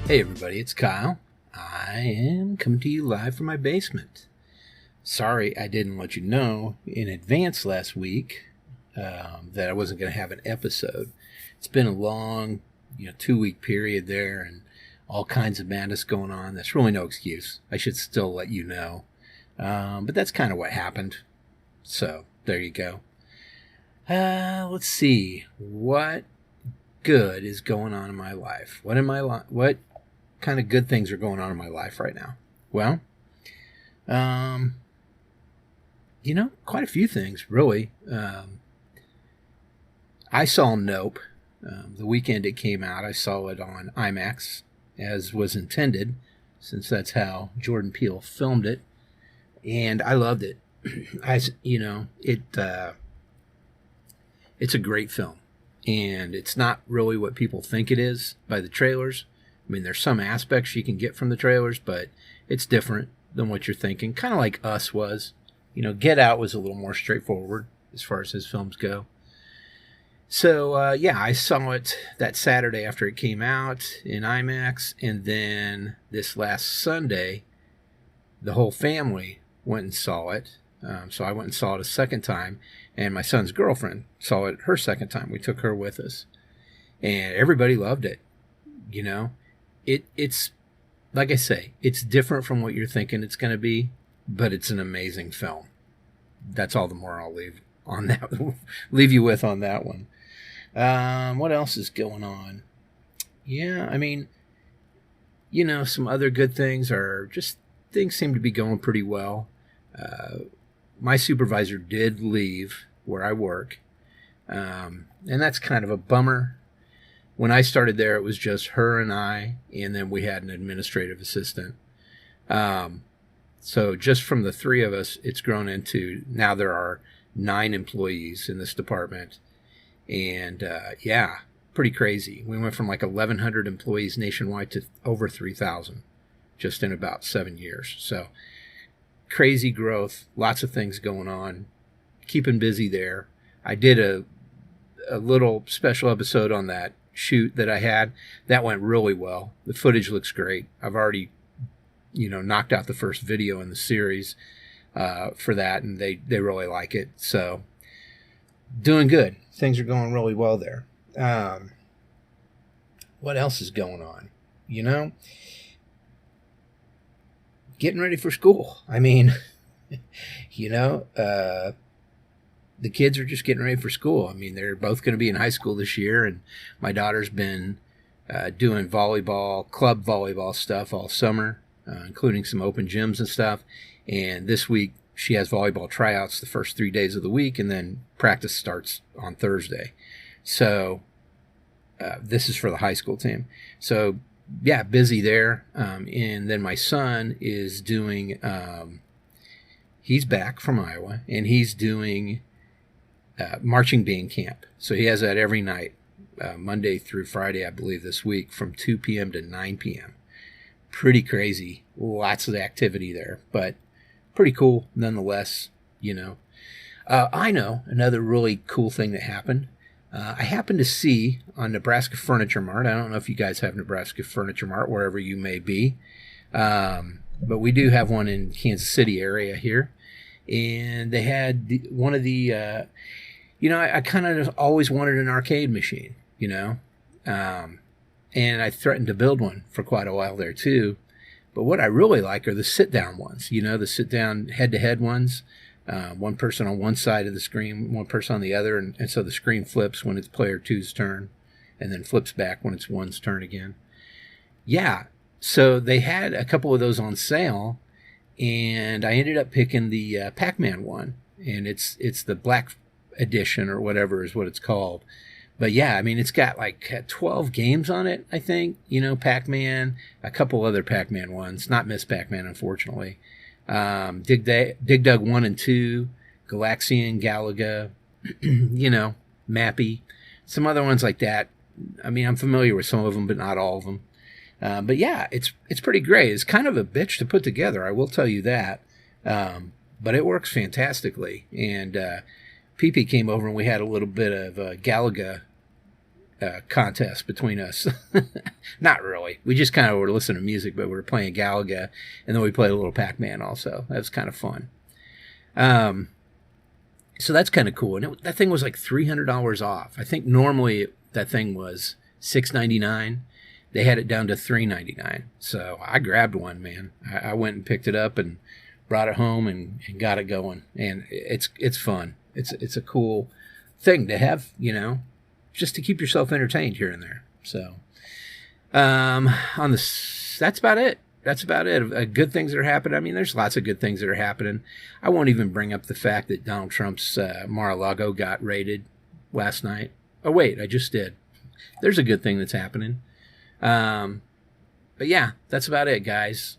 Hey everybody, it's Kyle. I am coming to you live from my basement. Sorry I didn't let you know in advance last week that I wasn't going to have an episode. It's been a long, 2-week period there and all kinds of madness going on. That's really no excuse. I should still let you know. But that's kind of what happened. So there you go. Let's see. What good is going on in my life? What kind of good things are going on in my life right now? Well, quite a few things, really. I saw Nope. The weekend it came out, I saw it on IMAX, as was intended, since that's how Jordan Peele filmed it. And I loved it. It's a great film. And it's not really what people think it is by the trailers. I mean, there's some aspects you can get from the trailers, but it's different than what you're thinking. Kind of like Us was. Get Out was a little more straightforward as far as his films go. So, I saw it that Saturday after it came out in IMAX. And then this last Sunday, the whole family went and saw it. So I went and saw it a second time. And my son's girlfriend saw it her second time. We took her with us. And everybody loved it. It's like I say, it's different from what you're thinking it's going to be, but it's an amazing film. That's all the more I'll leave you with on that one. What else is going on? Yeah, I mean, some other good things are just things seem to be going pretty well. My supervisor did leave where I work, and that's kind of a bummer. When I started there, it was just her and I, and then we had an administrative assistant. So just from the three of us, it's grown into, now there are 9 employees in this department. And pretty crazy. We went from like 1,100 employees nationwide to over 3,000 just in about 7 years. So crazy growth, lots of things going on, keeping busy there. I did a little special episode on that shoot that I had. That went really well. The footage looks great. I've already, knocked out the first video in the series for that, and they really like it. So doing good. Things are going really well there. What else is going on? Getting ready for school. I mean, the kids are just getting ready for school. I mean, they're both going to be in high school this year, and my daughter's been doing club volleyball stuff all summer, including some open gyms and stuff. And this week, she has volleyball tryouts the first 3 days of the week, and then practice starts on Thursday. So this is for the high school team. So, yeah, busy there. And then my son is doing, he's back from Iowa, and he's doing marching band camp. So he has that every night, Monday through Friday, I believe, this week, from 2 p.m. to 9 p.m. Pretty crazy. Lots of activity there, but pretty cool nonetheless, I know another really cool thing that happened. I happened to see on Nebraska Furniture Mart. I don't know if you guys have Nebraska Furniture Mart wherever you may be, but we do have one in Kansas City area here. And they had one of the, I kind of always wanted an arcade machine, and I threatened to build one for quite a while there too. But what I really like are the sit-down ones, the sit-down head-to-head ones. One person on one side of the screen, one person on the other, and so the screen flips when it's player two's turn, and then flips back when it's one's turn again. Yeah, so they had a couple of those on sale, and I ended up picking the Pac-Man one, and it's the Black Edition or whatever is what it's called. But yeah, I mean, it's got like 12 games on it, I think. Pac-Man, a couple other Pac-Man ones, not Miss Pac-Man, unfortunately. Dig Dug 1 and 2, Galaxian, Galaga, Mappy, some other ones like that. I mean, I'm familiar with some of them, but not all of them. But yeah, it's pretty great. It's kind of a bitch to put together, I will tell you that. But it works fantastically. And PP came over and we had a little bit of Galaga contest between us. Not really. We just kind of were listening to music, but we were playing Galaga, and then we played a little Pac-Man also. That was kind of fun. So that's kind of cool. And that thing was like $300 off. I think normally that thing was $6.99. They had it down to $3.99. So I grabbed one, man. I went and picked it up and brought it home and got it going. And it's fun. It's a cool thing to have, just to keep yourself entertained here and there. So that's about it. That's about it. Good things that are happening. I mean, there's lots of good things that are happening. I won't even bring up the fact that Donald Trump's Mar-A-UhOh got raided last night. Oh, wait, I just did. There's a good thing that's happening. But yeah, that's about it, guys.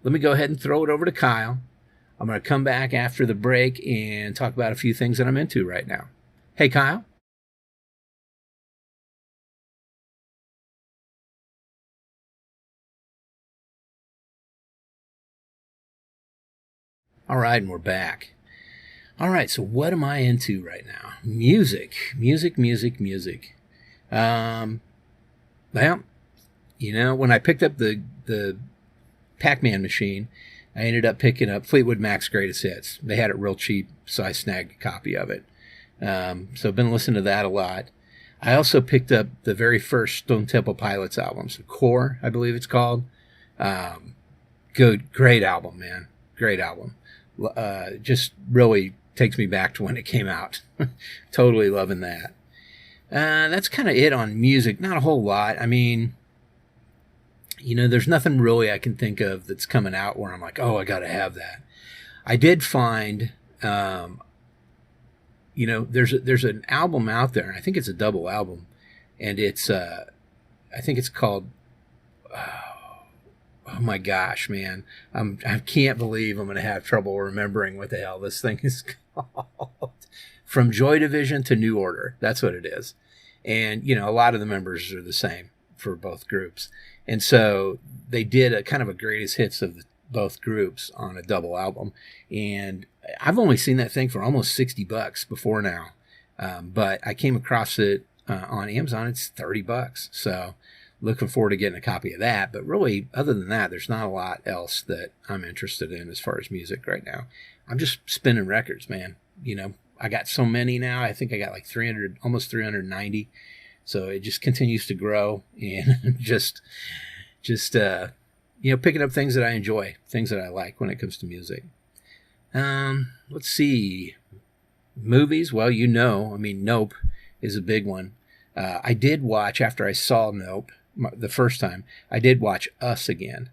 Let me go ahead and throw it over to Kyle. I'm going to come back after the break and talk about a few things that I'm into right now. Hey, Kyle. All right, and we're back. All right, so what am I into right now? Music. Well, when I picked up the Pac-Man machine, I ended up picking up Fleetwood Mac's Greatest Hits. They had it real cheap, so I snagged a copy of it. So I've been listening to that a lot. I also picked up the very first Stone Temple Pilots album, so Core, I believe it's called. Great album, man. Great album. Just really takes me back to when it came out. Totally loving that. That's kind of it on music. Not a whole lot. I mean, there's nothing really I can think of that's coming out where I'm like, oh, I got to have that. I did find, there's an album out there, and I think it's a double album, and it's, I think it's called, oh my gosh, man. I can't believe I'm going to have trouble remembering what the hell this thing is called. From Joy Division to New Order. That's what it is. And, a lot of the members are the same for both groups. And so they did a kind of a greatest hits of both groups on a double album. And I've only seen that thing for almost $60 before now. But I came across it on Amazon. It's $30. So looking forward to getting a copy of that. But really, other than that, there's not a lot else that I'm interested in as far as music right now. I'm just spinning records, man. I got so many now. I think I got like 300, almost 390. So it just continues to grow, and just picking up things that I enjoy, things that I like when it comes to music. Let's see. Movies. Well, Nope is a big one. I did watch, after I saw Nope the first time, I did watch Us again.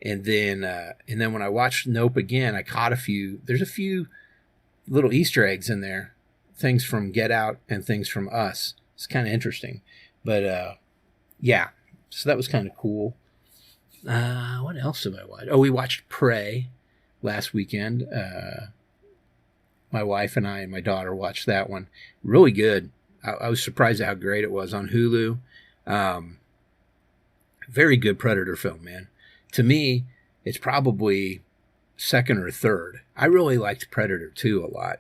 And then when I watched Nope again, I caught there's a few little Easter eggs in there, things from Get Out and things from Us. It's kind of interesting. But, yeah, so that was kind of cool. What else have I watched? Oh, we watched Prey last weekend. My wife and I and my daughter watched that one. Really good. I was surprised at how great it was on Hulu. Very good Predator film, man. To me, it's probably second or third. I really liked Predator 2 a lot.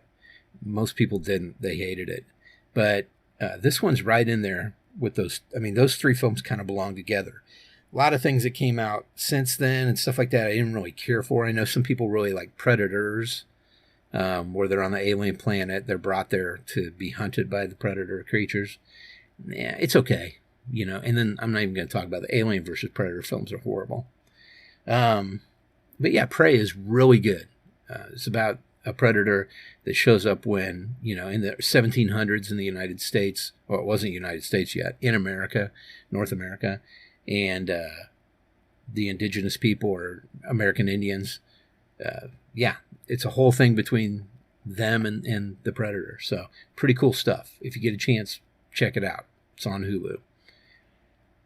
Most people didn't. They hated it. But this one's right in there with those. I mean, those three films kind of belong together. A lot of things that came out since then and stuff like that I didn't really care for. I know some people really like Predators, where they're on the alien planet. They're brought there to be hunted by the predator creatures. Yeah, it's okay. And then I'm not even going to talk about the Alien versus Predator films are horrible. But yeah, Prey is really good. It's about a predator that shows up when, in the 1700s in the United States, or it wasn't United States yet, in America, North America, and the indigenous people or American Indians. Yeah, it's a whole thing between them and the predator. So pretty cool stuff. If you get a chance, check it out. It's on Hulu.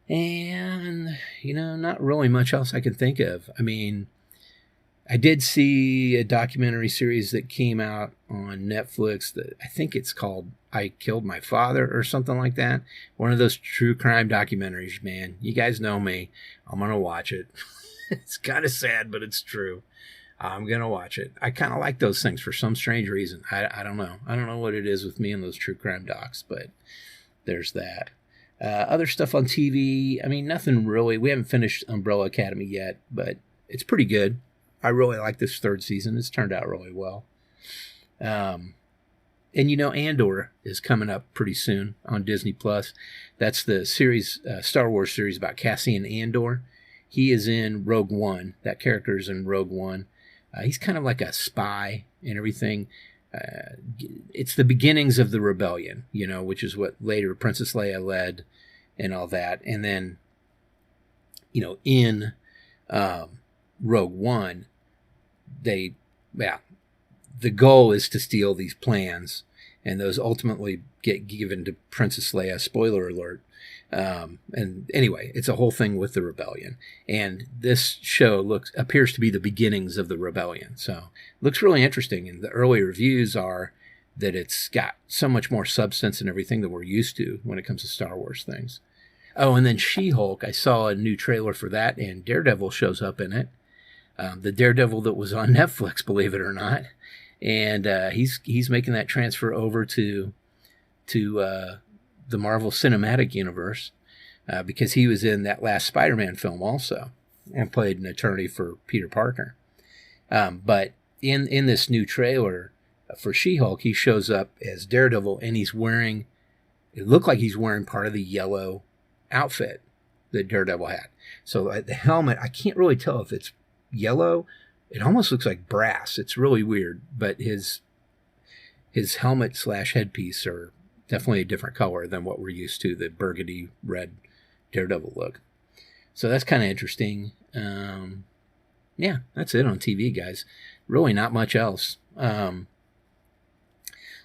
And, not really much else I can think of. I mean, I did see a documentary series that came out on Netflix that I think it's called I Killed My Father or something like that. One of those true crime documentaries, man. You guys know me. I'm going to watch it. It's kind of sad, but it's true. I'm going to watch it. I kind of like those things for some strange reason. I don't know. I don't know what it is with me and those true crime docs, but there's that. Other stuff on TV, I mean, nothing really. We haven't finished Umbrella Academy yet, but it's pretty good. I really like this third season. It's turned out really well. And Andor is coming up pretty soon on Disney Plus. That's the series, Star Wars series about Cassian Andor. He is in Rogue One. That character is in Rogue One. He's kind of like a spy and everything. It's the beginnings of the rebellion, which is what later Princess Leia led and all that. And then, in Rogue One, the goal is to steal these plans, and those ultimately get given to Princess Leia. Spoiler alert. And anyway, it's a whole thing with the rebellion, and this show appears to be the beginnings of the rebellion. So it looks really interesting, and the early reviews are that it's got so much more substance and everything that we're used to when it comes to Star Wars things. Oh, and then She-Hulk, I saw a new trailer for that, and Daredevil shows up in it. The Daredevil that was on Netflix, believe it or not. And he's making that transfer over to the Marvel Cinematic Universe because he was in that last Spider-Man film also and played an attorney for Peter Parker. But in this new trailer for She-Hulk, he shows up as Daredevil, and it looked like he's wearing part of the yellow outfit that Daredevil had. So the helmet, I can't really tell if it's yellow. It almost looks like brass. It's really weird, but his helmet / headpiece are definitely a different color than what we're used to, the burgundy red Daredevil look. So that's kind of interesting. Yeah, that's it on TV, guys. Really not much else.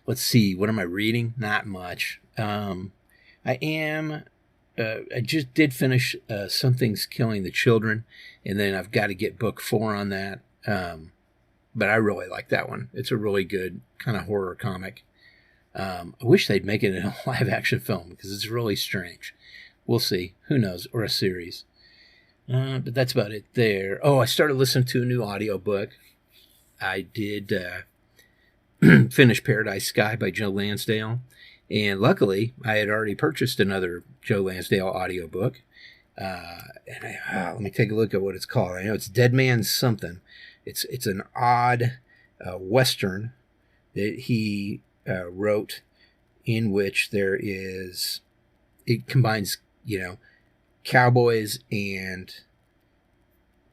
Let's see. What am I reading? Not much. I just did finish Something's Killing the Children, and then I've got to get book 4 on that. But I really like that one. It's a really good kind of horror comic. I wish they'd make it in a live action film because it's really strange. We'll see. Who knows? Or a series. But that's about it there. Oh, I started listening to a new audiobook. I did finish Paradise Sky by Joe Lansdale. And luckily, I had already purchased another Joe Lansdale audiobook. Let me take a look at what it's called. I know it's Dead Man's Something. It's an odd Western that he wrote, in which it combines, cowboys and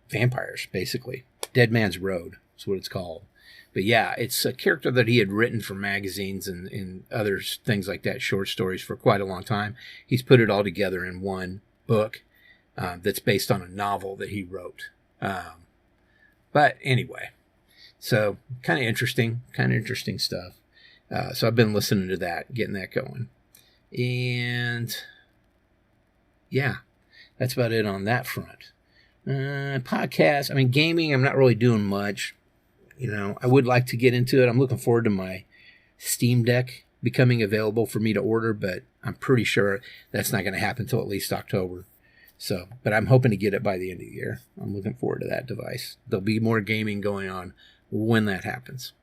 vampires, basically. Dead Man's Road is what it's called. But yeah, it's a character that he had written for magazines and other things like that, short stories, for quite a long time. He's put it all together in one book that's based on a novel that he wrote. But anyway, so kind of interesting stuff. So I've been listening to that, getting that going. And yeah, that's about it on that front. Podcast, gaming, I'm not really doing much. I would like to get into it. I'm looking forward to my Steam Deck becoming available for me to order, but I'm pretty sure that's not going to happen until at least October. So, but I'm hoping to get it by the end of the year. I'm looking forward to that device. There'll be more gaming going on when that happens.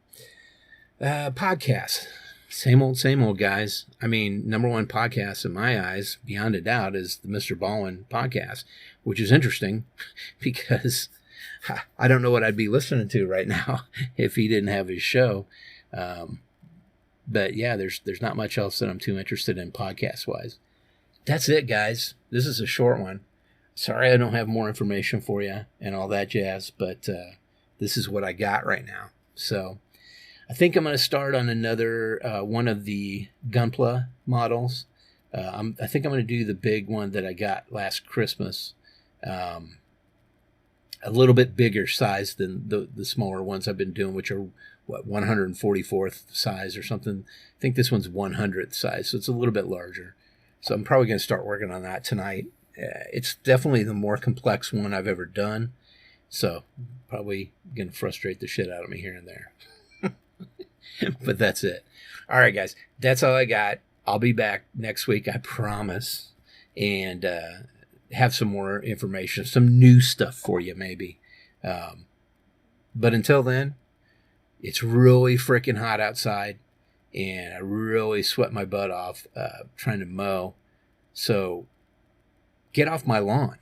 Podcasts. Same old, guys. Number one podcast in my eyes, beyond a doubt, is the Mr. Ballin podcast, which is interesting because I don't know what I'd be listening to right now if he didn't have his show. But yeah, there's not much else that I'm too interested in podcast-wise. That's it, guys. This is a short one. Sorry I don't have more information for you and all that jazz, but this is what I got right now. So I think I'm going to start on another one of the Gunpla models. I think I'm going to do the big one that I got last Christmas. A little bit bigger size than the smaller ones I've been doing, which are 144th size or something. I think this one's 100th size, so it's a little bit larger. So I'm probably going to start working on that tonight. It's definitely the more complex one I've ever done, so probably going to frustrate the shit out of me here and there. But that's it. All right, guys, that's all I got. I'll be back next week, I promise, and have some more information, some new stuff for you maybe. But until then, it's really freaking hot outside, and I really sweat my butt off trying to mow. So get off my lawn.